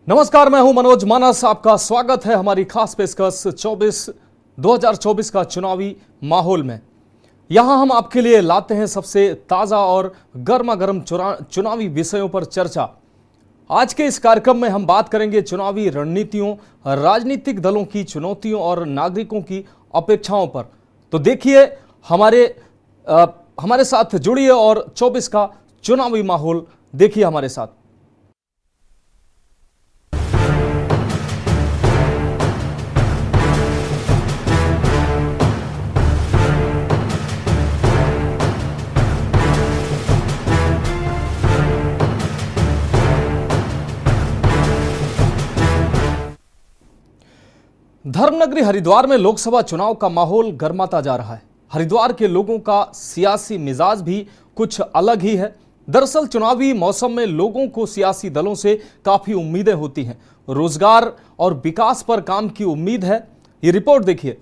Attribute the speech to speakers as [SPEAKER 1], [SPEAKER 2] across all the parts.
[SPEAKER 1] नमस्कार, मैं हूं मनोज मानस। आपका स्वागत है हमारी खास पेशकश 2024 का चुनावी माहौल में। यहां हम आपके लिए लाते हैं सबसे ताजा और गर्मा गर्म चुनावी विषयों पर चर्चा। आज के इस कार्यक्रम में हम बात करेंगे चुनावी रणनीतियों, राजनीतिक दलों की चुनौतियों और नागरिकों की अपेक्षाओं पर। तो देखिए, हमारे साथ जुड़िए और 24 का चुनावी माहौल देखिए हमारे साथ। धर्मनगरी हरिद्वार में लोकसभा चुनाव का माहौल गर्माता जा रहा है। हरिद्वार के लोगों का सियासी मिजाज भी कुछ अलग ही है। दरअसल चुनावी मौसम में लोगों को सियासी दलों से काफी उम्मीदें होती हैं। रोजगार और विकास पर काम की उम्मीद है। ये रिपोर्ट देखिए।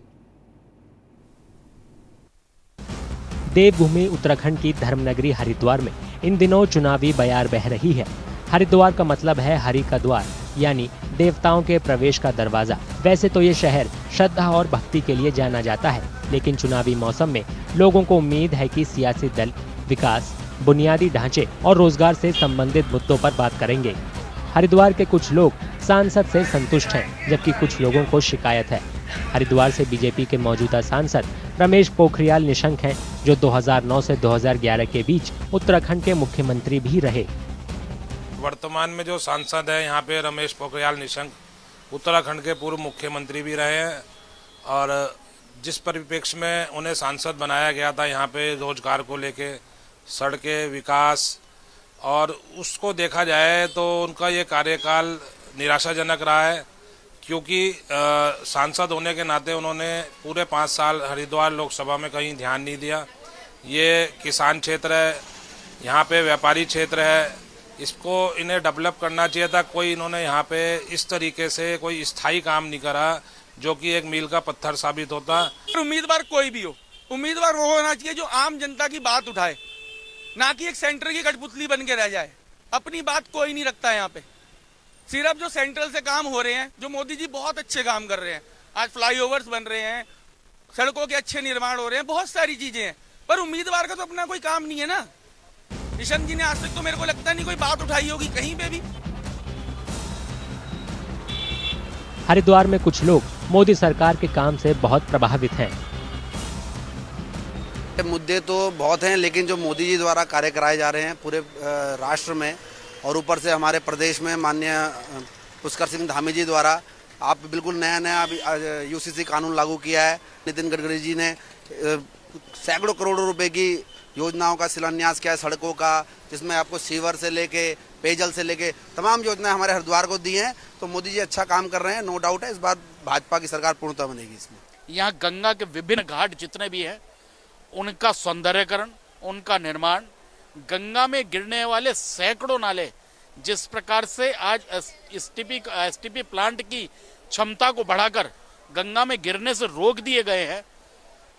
[SPEAKER 2] देवभूमि उत्तराखंड की धर्मनगरी हरिद्वार में इन दिनों चुनावी बयार बह रही है। हरिद्वार का मतलब है हरि का द्वार, यानी देवताओं के प्रवेश का दरवाजा। वैसे तो ये शहर श्रद्धा और भक्ति के लिए जाना जाता है, लेकिन चुनावी मौसम में लोगों को उम्मीद है कि सियासी दल विकास, बुनियादी ढांचे और रोजगार से संबंधित मुद्दों पर बात करेंगे। हरिद्वार के कुछ लोग सांसद से संतुष्ट हैं, जबकि कुछ लोगों को शिकायत है। हरिद्वार से बीजेपी के मौजूदा सांसद रमेश पोखरियाल निशंक हैं, जो 2009 से 2011 के बीच उत्तराखंड के मुख्यमंत्री भी रहे।
[SPEAKER 3] वर्तमान में जो सांसद है यहाँ पे रमेश पोखरियाल निशंक उत्तराखंड के पूर्व मुख्यमंत्री भी रहे हैं, और जिस परिप्रेक्ष्य में उन्हें सांसद बनाया गया था यहाँ पे रोजगार को लेके, सड़कें, विकास, और उसको देखा जाए तो उनका ये कार्यकाल निराशाजनक रहा है, क्योंकि सांसद होने के नाते उन्होंने पूरे 5 साल हरिद्वार लोकसभा में कहीं ध्यान नहीं दिया। ये किसान क्षेत्र है, यहाँ पे व्यापारी क्षेत्र है, इसको इन्हें डेवलप करना चाहिए था। कोई इन्होंने यहाँ पे इस तरीके से कोई स्थायी काम नहीं करा जो कि एक मील का पत्थर साबित होता।
[SPEAKER 4] उम्मीदवार कोई भी हो, उम्मीदवार वो होना चाहिए जो आम जनता की बात उठाए, ना कि एक सेंटर की कठपुतली बन के रह जाए। अपनी बात कोई नहीं रखता है यहाँ पे। सिर्फ जो सेंट्रल से काम हो रहे हैं, जो मोदी जी बहुत अच्छे काम कर रहे हैं, आज फ्लाईओवर्स बन रहे हैं, सड़कों के अच्छे निर्माण हो रहे हैं, बहुत सारी चीजें हैं, पर उम्मीदवार का तो अपना कोई काम नहीं है ना। निशंक जी ने आज तक तो मेरे को लगता नहीं कोई बात उठाई होगी कहीं पे भी।
[SPEAKER 2] हरिद्वार में कुछ लोग मोदी सरकार के काम से बहुत प्रभावित हैं।
[SPEAKER 5] मुद्दे तो बहुत हैं, लेकिन जो मोदी जी द्वारा कार्य कराए जा रहे हैं पूरे राष्ट्र में, और ऊपर से हमारे प्रदेश में माननीय पुष्कर सिंह धामी जी द्वारा आप बिल्कुल नया यूसीसी कानून लागू किया है। नितिन गडकरी जी ने सैकड़ों करोड़ों रुपए की योजनाओं का शिलान्यास किया है, सड़कों का, जिसमें आपको सीवर से लेके पेयजल से लेके तमाम योजनाएं हमारे हरिद्वार को दी हैं। तो मोदी जी अच्छा काम कर रहे हैं, नो डाउट है। इस बार भाजपा की सरकार पूर्णतः बनेगी। इसमें
[SPEAKER 6] यहाँ गंगा के विभिन्न घाट जितने भी हैं, उनका सौंदर्यकरण, उनका निर्माण, गंगा में गिरने वाले सैकड़ों नाले, जिस प्रकार से आज एसटीपी प्लांट की क्षमता को बढ़ाकर गंगा में गिरने से रोक दिए गए हैं,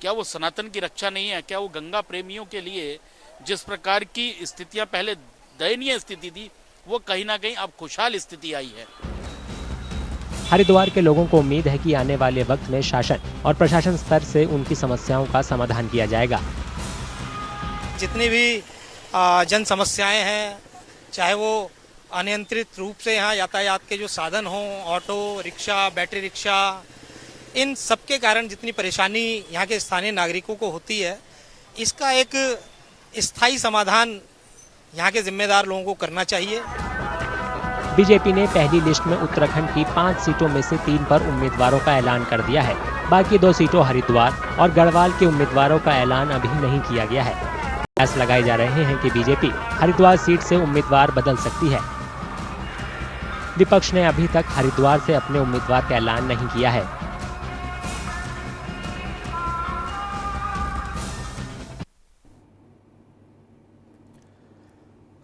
[SPEAKER 6] क्या वो सनातन की रक्षा नहीं है? क्या वो गंगा प्रेमियों के लिए जिस प्रकार की स्थितियां पहले दयनीय स्थिति थी, वो कहीं ना कहीं अब खुशहाल स्थिति आई है।
[SPEAKER 2] हरिद्वार के लोगों को उम्मीद है कि आने वाले वक्त में शासन और प्रशासन स्तर से उनकी समस्याओं का समाधान किया जाएगा।
[SPEAKER 7] जितनी भी जन समस्याएं हैं, चाहे वो अनियंत्रित रूप से यहाँ यातायात के जो साधन हों, ऑटो रिक्शा, बैटरी रिक्शा, इन सबके कारण जितनी परेशानी यहाँ के स्थानीय नागरिकों को होती है, इसका एक स्थायी समाधान यहाँ के जिम्मेदार लोगों को करना चाहिए।
[SPEAKER 2] बीजेपी ने पहली लिस्ट में उत्तराखंड की 5 सीटों में से 3 पर उम्मीदवारों का ऐलान कर दिया है। बाकी 2 सीटों हरिद्वार और गढ़वाल के उम्मीदवारों का ऐलान अभी नहीं किया गया है। प्रयास लगाए जा रहे हैं कि बीजेपी हरिद्वार सीट से उम्मीदवार बदल सकती है। विपक्ष ने अभी तक हरिद्वार से अपने उम्मीदवार का ऐलान नहीं किया है।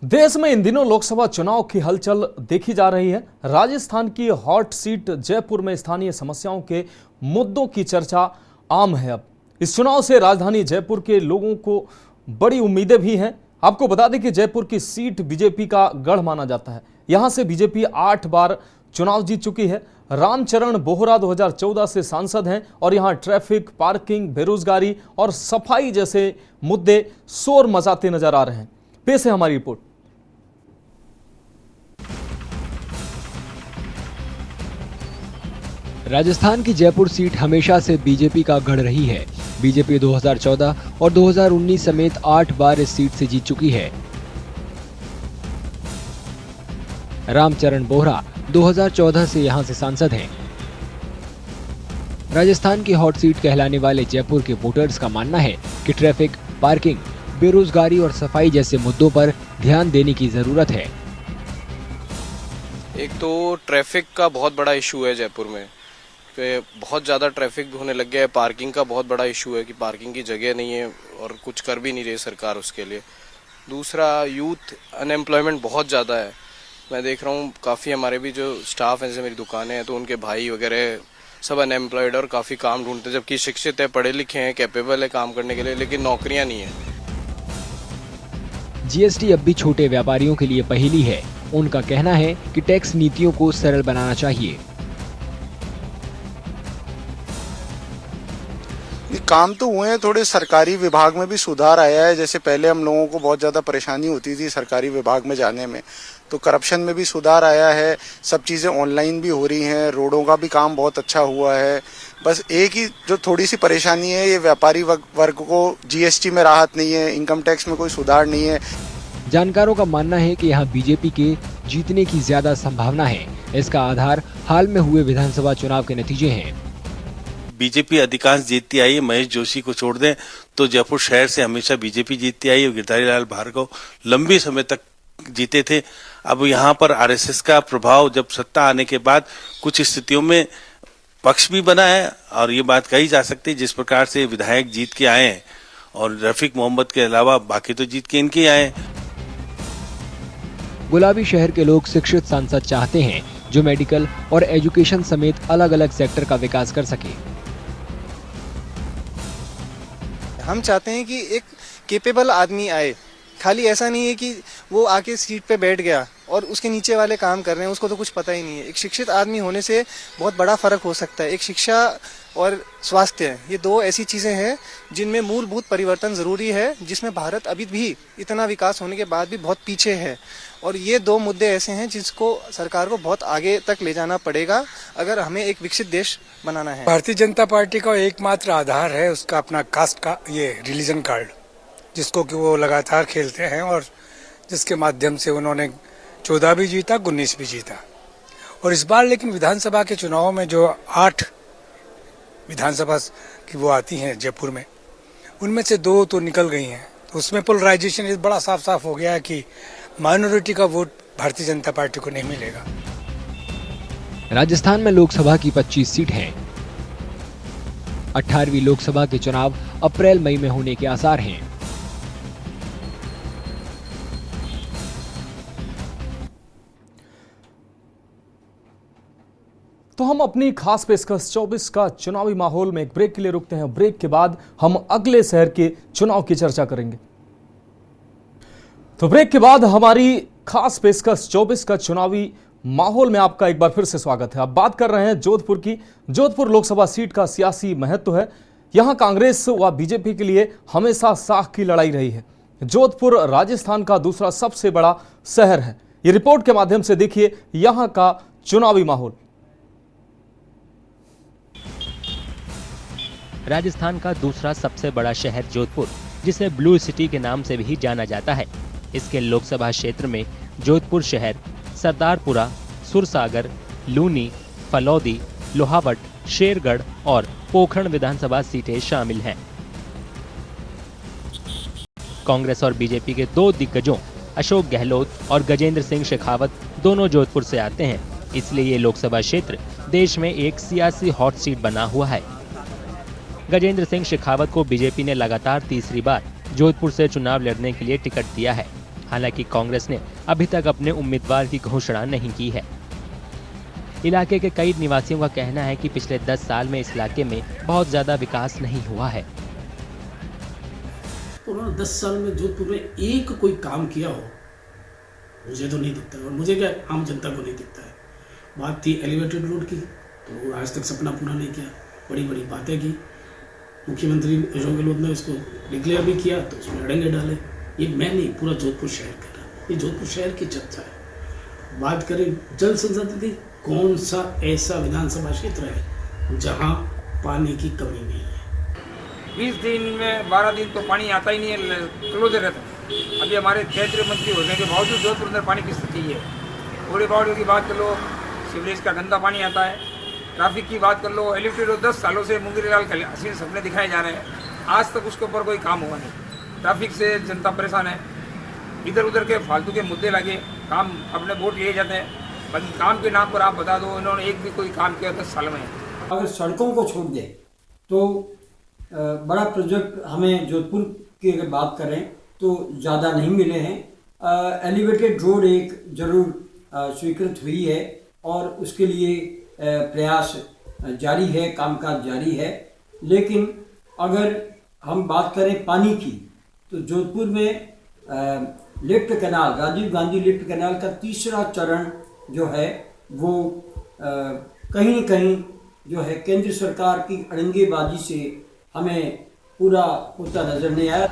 [SPEAKER 1] देश में इन दिनों लोकसभा चुनाव की हलचल देखी जा रही है। राजस्थान की हॉट सीट जयपुर में स्थानीय समस्याओं के मुद्दों की चर्चा आम है। अब इस चुनाव से राजधानी जयपुर के लोगों को बड़ी उम्मीदें भी हैं। आपको बता दें कि जयपुर की सीट बीजेपी का गढ़ माना जाता है। यहां से बीजेपी 8 बार चुनाव जीत चुकी है। रामचरण बोहरा 2014 से सांसद हैं और यहां ट्रैफिक, पार्किंग, बेरोजगारी और सफाई जैसे मुद्दे शोर मचाते नजर आ रहे हैं। पेश है हमारी रिपोर्ट।
[SPEAKER 8] राजस्थान की जयपुर सीट हमेशा से बीजेपी का गढ़ रही है। बीजेपी 2014 और 2019 समेत 8 बार इस सीट से जीत चुकी है। रामचरण बोहरा 2014 से यहां से सांसद हैं। राजस्थान की हॉट सीट कहलाने वाले जयपुर के वोटर्स का मानना है कि ट्रैफिक, पार्किंग, बेरोजगारी और सफाई जैसे मुद्दों पर ध्यान देने की जरूरत है।
[SPEAKER 9] एक तो ट्रैफिक का बहुत बड़ा इशू है जयपुर में, बहुत ज़्यादा ट्रैफिक होने लग गया है। पार्किंग का बहुत बड़ा इशू है कि पार्किंग की जगह नहीं है और कुछ कर भी नहीं रही सरकार उसके लिए। दूसरा, यूथ अनएम्प्लॉयमेंट बहुत ज़्यादा है। मैं देख रहा हूँ काफ़ी हमारे भी जो स्टाफ हैं, जैसे मेरी दुकानें हैं, तो उनके भाई वगैरह सब अनएम्प्लॉयड और काफ़ी काम ढूंढते हैं, जबकि शिक्षित है, पढ़े लिखे हैं, कैपेबल है काम करने के लिए, लेकिन नौकरियाँ नहीं है।
[SPEAKER 8] जीएसटी अब भी छोटे व्यापारियों के लिए पहेली है। उनका कहना है कि टैक्स नीतियों को सरल बनाना चाहिए।
[SPEAKER 10] काम तो हुए हैं, थोड़े सरकारी विभाग में भी सुधार आया है। जैसे पहले हम लोगों को बहुत ज़्यादा परेशानी होती थी सरकारी विभाग में जाने में, तो करप्शन में भी सुधार आया है। सब चीज़ें ऑनलाइन भी हो रही हैं, रोडों का भी काम बहुत अच्छा हुआ है। बस एक ही जो थोड़ी सी परेशानी है, ये व्यापारी वर्ग को जीएसटी में राहत नहीं है, इनकम टैक्स में कोई सुधार नहीं है।
[SPEAKER 8] जानकारों का मानना है कि यहाँ बीजेपी के जीतने की ज्यादा संभावना है। इसका आधार हाल में हुए विधानसभा चुनाव के नतीजे हैं।
[SPEAKER 11] बीजेपी अधिकांश जीतती आई है। महेश जोशी को छोड़ दें तो जयपुर शहर से हमेशा बीजेपी जीतती आई है। गिरधारी लाल भार्गव लंबे समय तक जीते थे। अब यहाँ पर आरएसएस का प्रभाव जब सत्ता आने के बाद कुछ स्थितियों में पक्ष भी बना है, और ये बात कही जा सकती है जिस प्रकार से विधायक जीत के आए हैं और रफीक मोहम्मद के अलावा बाकी तो जीत के इनके आए हैं।
[SPEAKER 8] गुलाबी शहर के लोग शिक्षित सांसद चाहते हैं जो मेडिकल और एजुकेशन समेत अलग अलग सेक्टर का विकास कर सके।
[SPEAKER 7] हम चाहते हैं कि एक केपेबल आदमी आए। खाली ऐसा नहीं है कि वो आके सीट पे बैठ गया और उसके नीचे वाले काम कर रहे हैं, उसको तो कुछ पता ही नहीं है। एक शिक्षित आदमी होने से बहुत बड़ा फर्क हो सकता है। एक शिक्षा और स्वास्थ्य, ये दो ऐसी चीज़ें हैं जिनमें मूलभूत परिवर्तन ज़रूरी है, जिसमें भारत अभी भी इतना विकास होने के बाद भी बहुत पीछे है। और ये दो मुद्दे ऐसे हैं जिसको सरकार को बहुत आगे तक ले जाना पड़ेगा अगर हमें एक विकसित देश बनाना है।
[SPEAKER 12] भारतीय जनता पार्टी का एकमात्र आधार है उसका अपना कास्ट का ये रिलीजन कार्ड, जिसको कि वो लगातार खेलते हैं और जिसके माध्यम से उन्होंने 14 भी जीता, 19 भी जीता। और इस बार लेकिन विधानसभा के चुनाव में जो 8 विधानसभा की वो आती हैं जयपुर में, उनमें से 2 तो निकल गई हैं। तो उसमें पोलराइजेशन इस बड़ा साफ साफ हो गया है कि माइनॉरिटी का वोट भारतीय जनता पार्टी को नहीं मिलेगा।
[SPEAKER 8] राजस्थान में लोकसभा की 25 सीट हैं। 18वीं लोकसभा के चुनाव अप्रैल-मई में होने के आसार हैं।
[SPEAKER 1] तो हम अपनी खास पेशकश 24 का चुनावी माहौल में एक ब्रेक के लिए रुकते हैं। ब्रेक के बाद हम अगले शहर के चुनाव की चर्चा करेंगे। तो ब्रेक के बाद हमारी खास पेशकश 24 का चुनावी माहौल में आपका एक बार फिर से स्वागत है। अब बात कर रहे हैं जोधपुर की। जोधपुर लोकसभा सीट का सियासी महत्व है। यहां कांग्रेस व बीजेपी के लिए हमेशा साख की लड़ाई रही है। जोधपुर राजस्थान का दूसरा सबसे बड़ा शहर है। ये रिपोर्ट के माध्यम से देखिए यहां का चुनावी माहौल।
[SPEAKER 2] राजस्थान का दूसरा सबसे बड़ा शहर जोधपुर, जिसे ब्लू सिटी के नाम से भी जाना जाता है। इसके लोकसभा क्षेत्र में जोधपुर शहर, सरदारपुरा, सुरसागर, लूनी, फलौदी, लोहावट, शेरगढ़ और पोखरण विधानसभा सीटें शामिल हैं। कांग्रेस और बीजेपी के 2 दिग्गजों अशोक गहलोत और गजेंद्र सिंह शेखावत दोनों जोधपुर से आते हैं, इसलिए ये लोकसभा क्षेत्र देश में एक सियासी हॉट सीट बना हुआ है। गजेंद्र सिंह शेखावत को बीजेपी ने लगातार तीसरी बार जोधपुर से चुनाव लड़ने के लिए टिकट दिया है। हालांकि कांग्रेस ने अभी तक अपने उम्मीदवार की घोषणा नहीं की है। इलाके के कई निवासियों का कहना है कि पिछले 10 साल में इस इलाके में बहुत ज्यादा विकास नहीं हुआ है।
[SPEAKER 13] उन्होंने 10 साल में जोधपुर में एक कोई काम किया हो मुझे तो नहीं दिखता, और मुझे क्या आम जनता को नहीं दिखता है। बात थी एलिवेटेड रोड की, तो आज तक सपना पूरा नहीं किया। बड़ी बड़ी बातें की, मुख्यमंत्री अशोक गहलोत ने उसको डिक्लेयर भी किया, तो उसमें अड़ंगे डाले। ये मैं नहीं, पूरा जोधपुर शहर कर रहा, ये जोधपुर शहर की चर्चा है। बात करें जल संसाधन की, कौन सा ऐसा विधानसभा क्षेत्र है जहाँ पानी की कमी नहीं है?
[SPEAKER 14] 20 दिन में 12 दिन तो पानी आता ही नहीं है, क्लोजर रहता है। अभी हमारे क्षेत्रीय मंत्री होने के बावजूद जोधपुर अंदर पानी की स्थिति है। कूड़े बावड़ियों की बात कर लो, सीवरेज का गंदा पानी आता है। ट्रैफिक की बात कर लो, एलिवेटेड रोड 10 सालों से मुंगेरीलाल हसीन सपने दिखाए जा रहे हैं, आज तक उसके ऊपर कोई काम हुआ नहीं। ट्रैफिक से जनता परेशान है, इधर उधर के फालतू के मुद्दे लगे, काम अपने वोट लिए जाते हैं, बाकी काम के नाम पर आप बता दो इन्होंने एक भी कोई काम किया 10 साल में।
[SPEAKER 15] अगर सड़कों को छोड़ दें तो बड़ा प्रोजेक्ट हमें जोधपुर की अगर बात करें तो ज़्यादा नहीं मिले हैं। एलिवेटेड रोड एक ज़रूर स्वीकृत हुई है और उसके लिए प्रयास जारी है, कामकाज जारी है। लेकिन अगर हम बात करें पानी की, तो जोधपुर में lift canal, Rajiv Gandhi lift canal का तीसरा चरण जो है वो कहीं न कहीं जो है केंद्र सरकार की अड़ंगेबाजी से हमें पूरा होता नजर नहीं आया।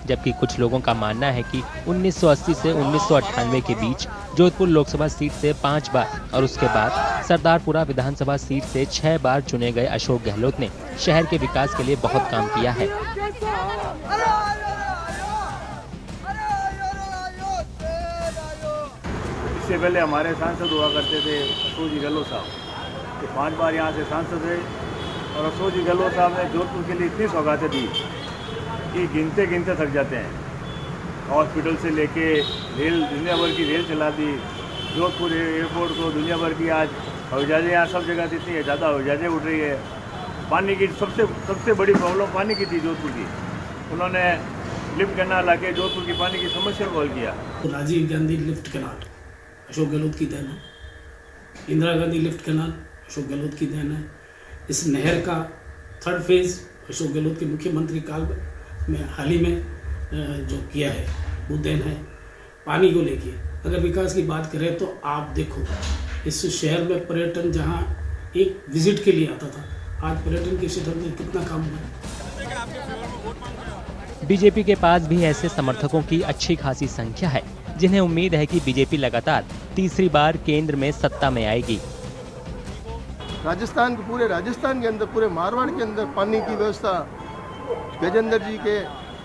[SPEAKER 2] जबकि कुछ लोगों का मानना है कि 1980 से 1998 के बीच जोधपुर लोकसभा सीट से 5 बार और उसके बाद सरदारपुरा विधानसभा सीट से 6 बार चुने गए अशोक गहलोत ने शहर के विकास के लिए बहुत काम किया है।
[SPEAKER 16] इससे पहले हमारे सांसद हुआ करते थे अशोक जी गहलोत साहब, तो 5 बार यहाँ से सांसद रहे और अशोक जी गहलोत साहब ने जोधपुर के लिए इतनी सौगातें दी कि गिनते गिनते थक जाते हैं। हॉस्पिटल से लेके रेल, दुनिया भर की रेल चला दी, जोधपुर एयरपोर्ट को दुनिया भर की आज हवाई जहाज़ें यहाँ सब जगह इतनी है, ज़्यादा हवाई जहाज़ें उड़ रही है। पानी की सबसे बड़ी प्रॉब्लम पानी की थी जोधपुर की, उन्होंने लिफ्ट कैनाल आके जोधपुर की पानी की समस्या को हल किया।
[SPEAKER 13] राजीव गांधी लिफ्ट कैनाल अशोक गहलोत की देन है, इंदिरा गांधी लिफ्ट कैनाल अशोक गहलोत की देन है। इस नहर का 3rd फेज़ अशोक गहलोत के मुख्यमंत्री काल में हाल ही में जो किया है वो देन है। पानी को लेके अगर विकास की बात करें तो आप देखो इस शहर में पर्यटन जहां एक विजिट के लिए आता था, आज पर्यटन के क्षेत्र में कितना काम हुआ है।
[SPEAKER 2] बीजेपी के पास भी ऐसे समर्थकों की अच्छी खासी संख्या है जिन्हें उम्मीद है कि बीजेपी लगातार तीसरी बार केंद्र में सत्ता में आएगी।
[SPEAKER 17] राजस्थान के पूरे राजस्थान के अंदर, पूरे मारवाड़ के अंदर पानी की व्यवस्था गजेंद्र जी के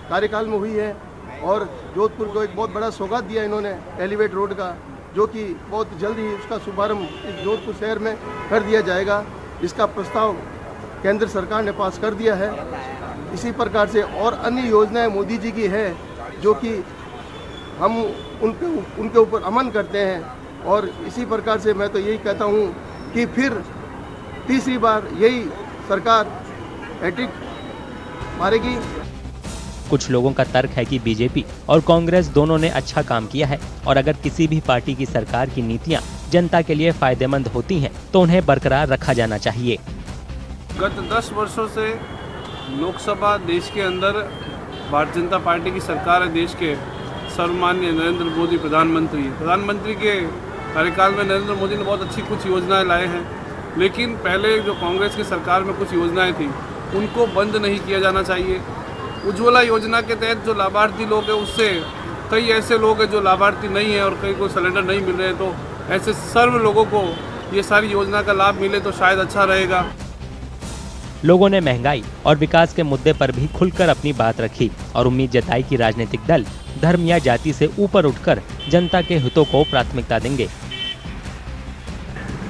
[SPEAKER 17] कार्यकाल में हुई है और जोधपुर को एक बहुत बड़ा सौगात दिया इन्होंने एलिवेट रोड का, जो कि बहुत जल्द ही उसका शुभारंभ इस जोधपुर शहर में कर दिया जाएगा। इसका प्रस्ताव केंद्र सरकार ने पास कर दिया है। इसी प्रकार से और अन्य योजनाएं मोदी जी की है जो कि हम उनके ऊपर अमन करते हैं और इसी प्रकार से मैं तो यही कहता हूँ कि फिर तीसरी बार यही सरकार हैट्रिक मारेगी।
[SPEAKER 2] कुछ लोगों का तर्क है कि बीजेपी और कांग्रेस दोनों ने अच्छा काम किया है और अगर किसी भी पार्टी की सरकार की नीतियां जनता के लिए फायदेमंद होती हैं तो उन्हें बरकरार रखा जाना चाहिए।
[SPEAKER 18] गत 10 वर्षों से लोकसभा देश के अंदर भारतीय जनता पार्टी की सरकार है। देश के सर्वमान्य नरेंद्र मोदी प्रधानमंत्री के कार्यकाल में नरेंद्र मोदी ने बहुत अच्छी कुछ योजनाएं लाए हैं, लेकिन पहले जो कांग्रेस की सरकार में कुछ योजनाएं थी उनको बंद नहीं किया जाना चाहिए। उज्ज्वला योजना के तहत जो लाभार्थी लोग हैं उससे कई ऐसे लोग हैं जो लाभार्थी नहीं है और कई को सिलेंडर नहीं मिल रहे हैं, तो ऐसे सर्व लोगों को ये सारी योजना का लाभ मिले तो शायद अच्छा रहेगा।
[SPEAKER 2] लोगों ने महंगाई और विकास के मुद्दे पर भी खुलकर अपनी बात रखी और उम्मीद जताई कि राजनीतिक दल धर्म या जाति से ऊपर उठकर जनता के हितों को प्राथमिकता देंगे।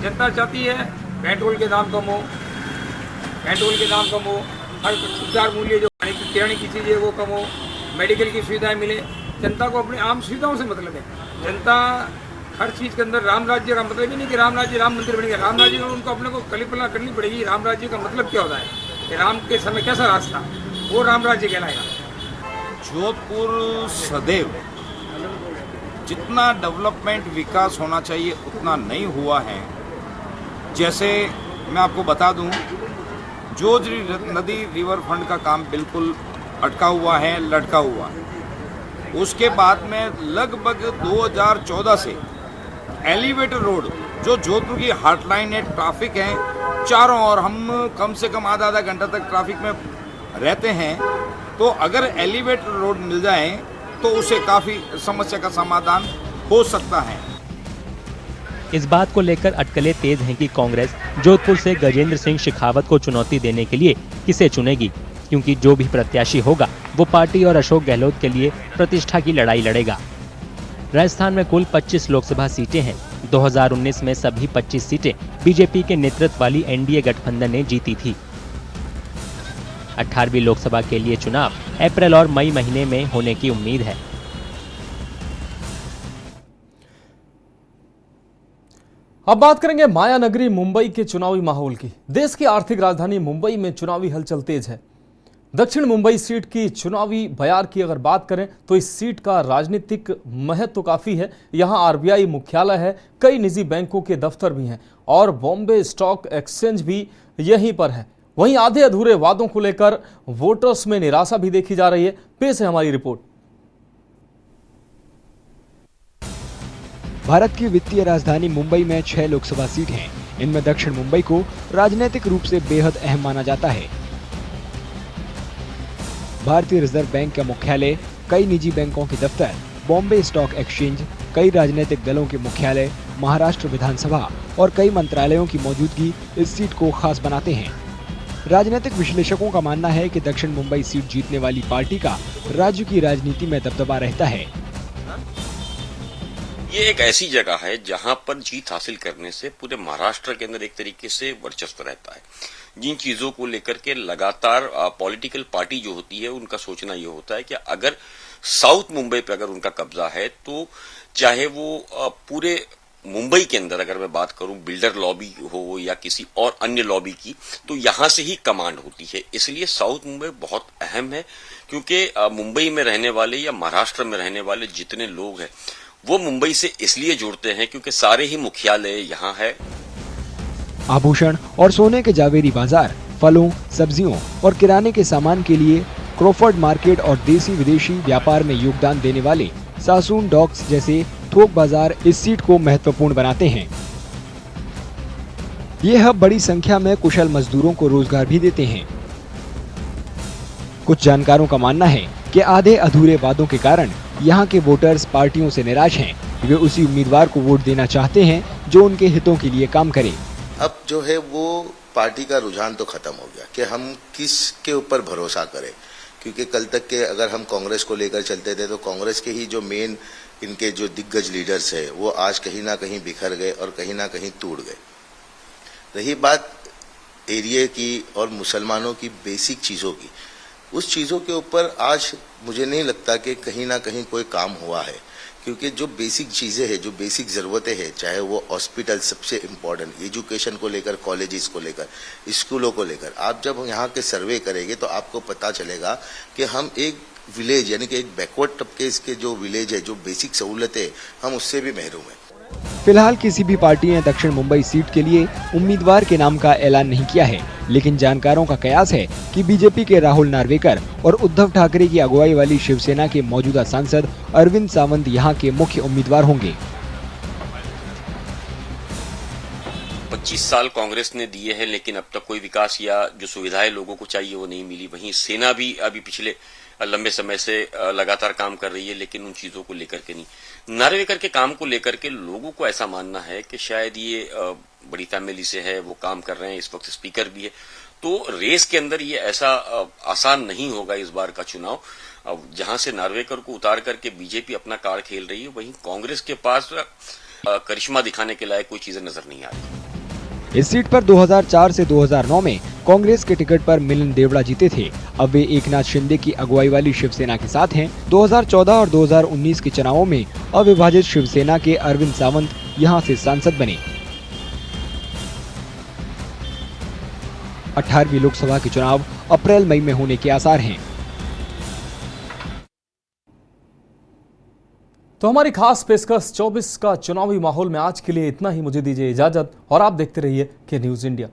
[SPEAKER 14] जनता चाहती है पेट्रोल के दाम कम हो, हर सुविधा मूल्य जो किराने की चीज़ें वो कम हो, मेडिकल की सुविधाएं मिले। जनता को अपनी आम सुविधाओं से मतलब है। जनता हर चीज़ के अंदर राम राज्य का मतलब ही नहीं कि राम राज्य राम मंदिर बनेगा। राम राज्य में उनको अपने को कल्पना करनी पड़ेगी। राम राज्य का मतलब क्या होता है कि राम के समय कैसा रास्ता, वो राम राज्य कहलाएगा।
[SPEAKER 19] जोधपुर सदैव जितना डेवलपमेंट विकास होना चाहिए उतना नहीं हुआ है। जैसे मैं आपको बता दूं, जोजरी नदी रिवर फंड का काम बिल्कुल अटका हुआ है, लटका हुआ है। उसके बाद में लगभग 2014 से एलिवेटेड रोड जो जोधपुर की हार्टलाइन है, ट्रैफिक है चारों ओर, हम कम से कम आधा घंटा तक ट्रैफिक में रहते हैं, तो अगर एलिवेटेड रोड मिल जाए तो उसे काफ़ी समस्या का समाधान हो सकता है।
[SPEAKER 2] इस बात को लेकर अटकलें तेज हैं कि कांग्रेस जोधपुर से गजेंद्र सिंह शेखावत को चुनौती देने के लिए किसे चुनेगी, क्योंकि जो भी प्रत्याशी होगा वो पार्टी और अशोक गहलोत के लिए प्रतिष्ठा की लड़ाई लड़ेगा। राजस्थान में कुल 25 लोकसभा सीटें हैं। 2019 में सभी 25 सीटें बीजेपी के नेतृत्व वाली एनडीए गठबंधन ने जीती थी। 18वीं लोकसभा के लिए चुनाव अप्रैल और मई महीने में होने की उम्मीद है।
[SPEAKER 1] अब बात करेंगे माया नगरी मुंबई के चुनावी माहौल की। देश की आर्थिक राजधानी मुंबई में चुनावी हलचल तेज है। दक्षिण मुंबई सीट की चुनावी बयार की अगर बात करें तो इस सीट का राजनीतिक महत्व काफी है। यहां आरबीआई मुख्यालय है, कई निजी बैंकों के दफ्तर भी हैं और बॉम्बे स्टॉक एक्सचेंज भी यहीं पर है। वहीं आधे अधूरे वादों को लेकर वोटर्स में निराशा भी देखी जा रही है। पेश है हमारी रिपोर्ट।
[SPEAKER 8] भारत की वित्तीय राजधानी मुंबई में 6 लोकसभा सीट हैं। इनमें दक्षिण मुंबई को राजनीतिक रूप से बेहद अहम माना जाता है। भारतीय रिजर्व बैंक का मुख्यालय, कई निजी बैंकों के दफ्तर, बॉम्बे स्टॉक एक्सचेंज, कई राजनीतिक दलों के मुख्यालय, महाराष्ट्र विधानसभा और कई मंत्रालयों की मौजूदगी इस सीट को खास बनाते हैं। राजनीतिक विश्लेषकों का मानना है कि दक्षिण मुंबई सीट जीतने वाली पार्टी का राज्य की राजनीति में दबदबा रहता है।
[SPEAKER 20] ये एक ऐसी जगह है जहां पर जीत हासिल करने से पूरे महाराष्ट्र के अंदर एक तरीके से वर्चस्व रहता है। जिन चीजों को लेकर के लगातार पॉलिटिकल पार्टी जो होती है उनका सोचना ये होता है कि अगर साउथ मुंबई पे अगर उनका कब्जा है तो चाहे वो पूरे मुंबई के अंदर अगर मैं बात करूं बिल्डर लॉबी हो या किसी और अन्य लॉबी की, तो यहां से ही कमांड होती है। इसलिए साउथ मुंबई बहुत अहम है, क्योंकि मुंबई में रहने वाले या महाराष्ट्र में रहने वाले जितने लोग हैं वो मुंबई से इसलिए जुड़ते हैं क्योंकि सारे ही मुख्यालय यहाँ है।
[SPEAKER 8] आभूषण और सोने के जावेरी बाजार, फलों, सब्जियों और किराने के सामान के लिए क्रॉफर्ड मार्केट और देसी विदेशी व्यापार में योगदान देने वाले सासून डॉक्स जैसे थोक बाजार इस सीट को महत्वपूर्ण बनाते हैं। ये हब बड़ी संख्या में कुशल मजदूरों को रोजगार भी देते हैं। कुछ जानकारों का मानना है कि आधे अधूरे वादों के कारण यहाँ के वोटर्स पार्टियों से निराश हैं। वे उसी उम्मीदवार को वोट देना चाहते हैं जो उनके हितों के लिए काम करे।
[SPEAKER 21] अब जो है वो पार्टी का रुझान तो खत्म हो गया कि हम किस के ऊपर भरोसा करें, क्योंकि कल तक के अगर हम कांग्रेस को लेकर चलते थे तो कांग्रेस के ही जो मेन इनके जो दिग्गज लीडर्स है वो आज कहीं ना कहीं बिखर गए और कहीं ना कहीं टूट गए। रही बात एरिया की और मुसलमानों की बेसिक चीज़ों की, उस चीज़ों के ऊपर आज मुझे नहीं लगता कि कहीं ना कहीं कोई काम हुआ है, क्योंकि जो बेसिक चीज़ें हैं, जो बेसिक ज़रूरतें हैं, चाहे वो हॉस्पिटल सबसे इम्पोर्टेंट, एजुकेशन को लेकर, कॉलेजेस को लेकर, स्कूलों को लेकर, आप जब यहाँ के सर्वे करेंगे तो आपको पता चलेगा कि हम एक विलेज यानी कि एक बैकवर्ड तबके के जो विलेज है, जो बेसिक सहूलतें, हम उससे भी महरूम हैं।
[SPEAKER 8] फिलहाल किसी भी पार्टी ने दक्षिण मुंबई सीट के लिए उम्मीदवार के नाम का ऐलान नहीं किया है, लेकिन जानकारों का कयास है कि बीजेपी के राहुल नार्वेकर और उद्धव ठाकरे की अगुवाई वाली शिवसेना के मौजूदा सांसद अरविंद सावंत यहाँ के मुख्य उम्मीदवार होंगे।
[SPEAKER 20] 25 साल कांग्रेस ने दिए हैं, लेकिन अब तक कोई विकास या जो सुविधाएं लोगों को चाहिए वो नहीं मिली। वहीं सेना भी अभी पिछले लंबे समय से लगातार काम कर रही है, लेकिन उन चीजों को लेकर के नहीं। नार्वेकर के काम को लेकर के लोगों को ऐसा मानना है कि शायद ये बड़ी फैमिली से है, वो काम कर रहे हैं, इस वक्त स्पीकर भी है, तो रेस के अंदर ये ऐसा आसान नहीं होगा इस बार का चुनाव। जहां से नार्वेकर को उतार करके बीजेपी अपना कार्ड खेल रही है, वहीं कांग्रेस के पास करिश्मा दिखाने के लायक कोई चीजें नजर नहीं आ रही।
[SPEAKER 8] इस सीट पर 2004 से 2009 में कांग्रेस के टिकट पर मिलिंद देवड़ा जीते थे। अब वे एकनाथ शिंदे की अगुवाई वाली शिवसेना के साथ हैं। 2014 और 2019 के चुनावों में अविभाजित शिवसेना के अरविंद सावंत यहां से सांसद बने। 18वीं लोकसभा के चुनाव अप्रैल मई में होने के आसार हैं।
[SPEAKER 1] तो हमारी खास पेशकश 24 का चुनावी माहौल में आज के लिए इतना ही। मुझे दीजिए इजाजत और आप देखते रहिए के न्यूज़ इंडिया।